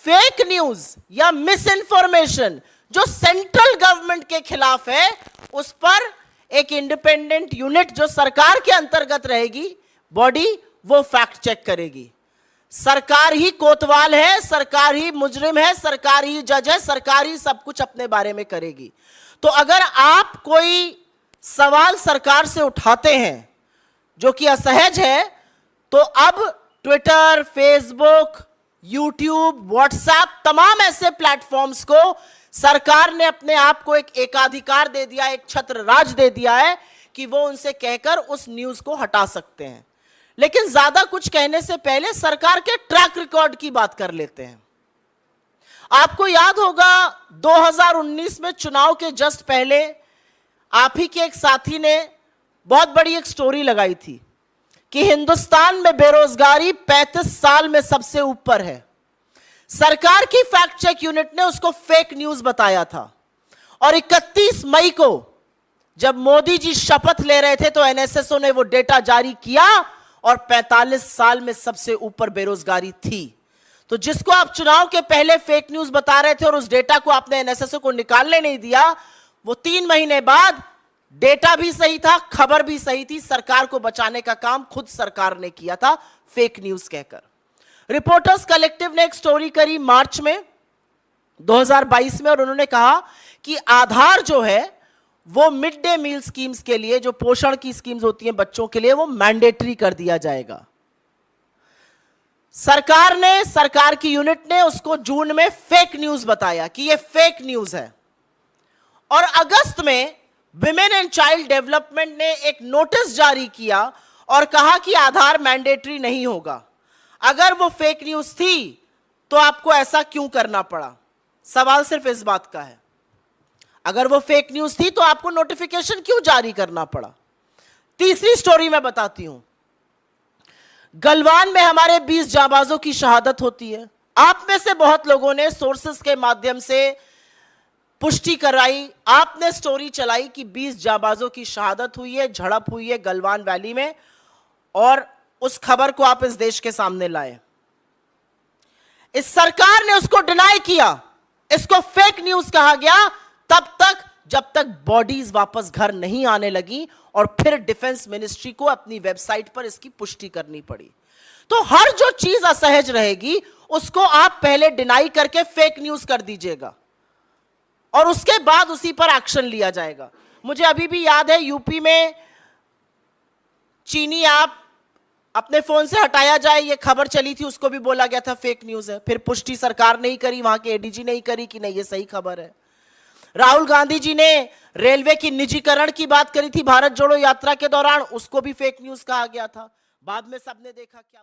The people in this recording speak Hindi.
फेक न्यूज या मिस इन्फॉर्मेशन जो सेंट्रल गवर्नमेंट के खिलाफ है, उस पर एक इंडिपेंडेंट यूनिट जो सरकार के अंतर्गत रहेगी बॉडी, वो फैक्ट चेक करेगी। सरकार ही कोतवाल है, सरकार ही मुजरिम है, सरकार ही जज है, सरकार ही सब कुछ अपने बारे में करेगी। तो अगर आप कोई सवाल सरकार से उठाते हैं जो कि असहज है, तो अब ट्विटर, फेसबुक, यूट्यूब, व्हाट्सएप, तमाम ऐसे प्लेटफॉर्म्स को सरकार ने अपने आप को एक एकाधिकार दे दिया, एक छत्र राज दे दिया है कि वो उनसे कहकर उस न्यूज को हटा सकते हैं। लेकिन ज्यादा कुछ कहने से पहले सरकार के ट्रैक रिकॉर्ड की बात कर लेते हैं। आपको याद होगा 2019 में चुनाव के जस्ट पहले आप ही के एक साथी ने बहुत बड़ी एक स्टोरी लगाई थी कि हिंदुस्तान में बेरोजगारी 35 साल में सबसे ऊपर है। सरकार की फैक्ट चेक यूनिट ने उसको फेक न्यूज बताया था। और 31 मई को जब मोदी जी शपथ ले रहे थे तो एनएसएसओ ने वो डेटा जारी किया और 45 साल में सबसे ऊपर बेरोजगारी थी। तो जिसको आप चुनाव के पहले फेक न्यूज बता रहे थे और उस डेटा को आपने एनएसएसओ को निकालने नहीं दिया, वो 3 महीने बाद डेटा भी सही था, खबर भी सही थी, सरकार को बचाने का काम खुद सरकार ने किया था फेक न्यूज कहकर। रिपोर्टर्स कलेक्टिव ने एक स्टोरी करी मार्च में 2022 में और उन्होंने कहा कि आधार जो है वो मिड डे मील स्कीम्स के लिए, जो पोषण की स्कीम्स होती हैं बच्चों के लिए, वो मैंडेटरी कर दिया जाएगा। सरकार की यूनिट ने उसको जून में फेक न्यूज बताया कि ये फेक न्यूज है। और अगस्त में विमेन एंड चाइल्ड डेवलपमेंट ने एक नोटिस जारी किया और कहा कि आधार मैंडेटरी नहीं होगा। अगर वो फेक न्यूज थी तो आपको ऐसा क्यों करना पड़ा? सवाल सिर्फ इस बात का है। अगर वो फेक न्यूज थी तो आपको नोटिफिकेशन क्यों जारी करना पड़ा? तीसरी स्टोरी मैं बताती हूं। गलवान में हमारे 20 जांबाजों की शहादत होती है। आप में से बहुत लोगों ने सोर्सेस के माध्यम से पुष्टि कराई, आपने स्टोरी चलाई कि 20 जांबाजों की शहादत हुई है, झड़प हुई है गलवान वैली में, और उस खबर को आप इस देश के सामने लाए। इस सरकार ने उसको डिनाई किया, इसको फेक न्यूज कहा गया तब तक जब तक बॉडीज वापस घर नहीं आने लगी और फिर डिफेंस मिनिस्ट्री को अपनी वेबसाइट पर इसकी पुष्टि करनी पड़ी। तो हर जो चीज असहज रहेगी उसको आप पहले डिनाई करके फेक न्यूज कर दीजिएगा और उसके बाद उसी पर एक्शन लिया जाएगा। मुझे अभी भी याद है यूपी में चीनी ऐप अपने फोन से हटाया जाए, ये खबर चली थी, उसको भी बोला गया था फेक न्यूज है। फिर पुष्टि सरकार नहीं करी, वहां के एडीजी नहीं करी कि नहीं ये सही खबर है। राहुल गांधी जी ने रेलवे की निजीकरण की बात करी थी भारत जोड़ो यात्रा के दौरान, उसको भी फेक न्यूज कहा गया था। बाद में सबने देखा क्या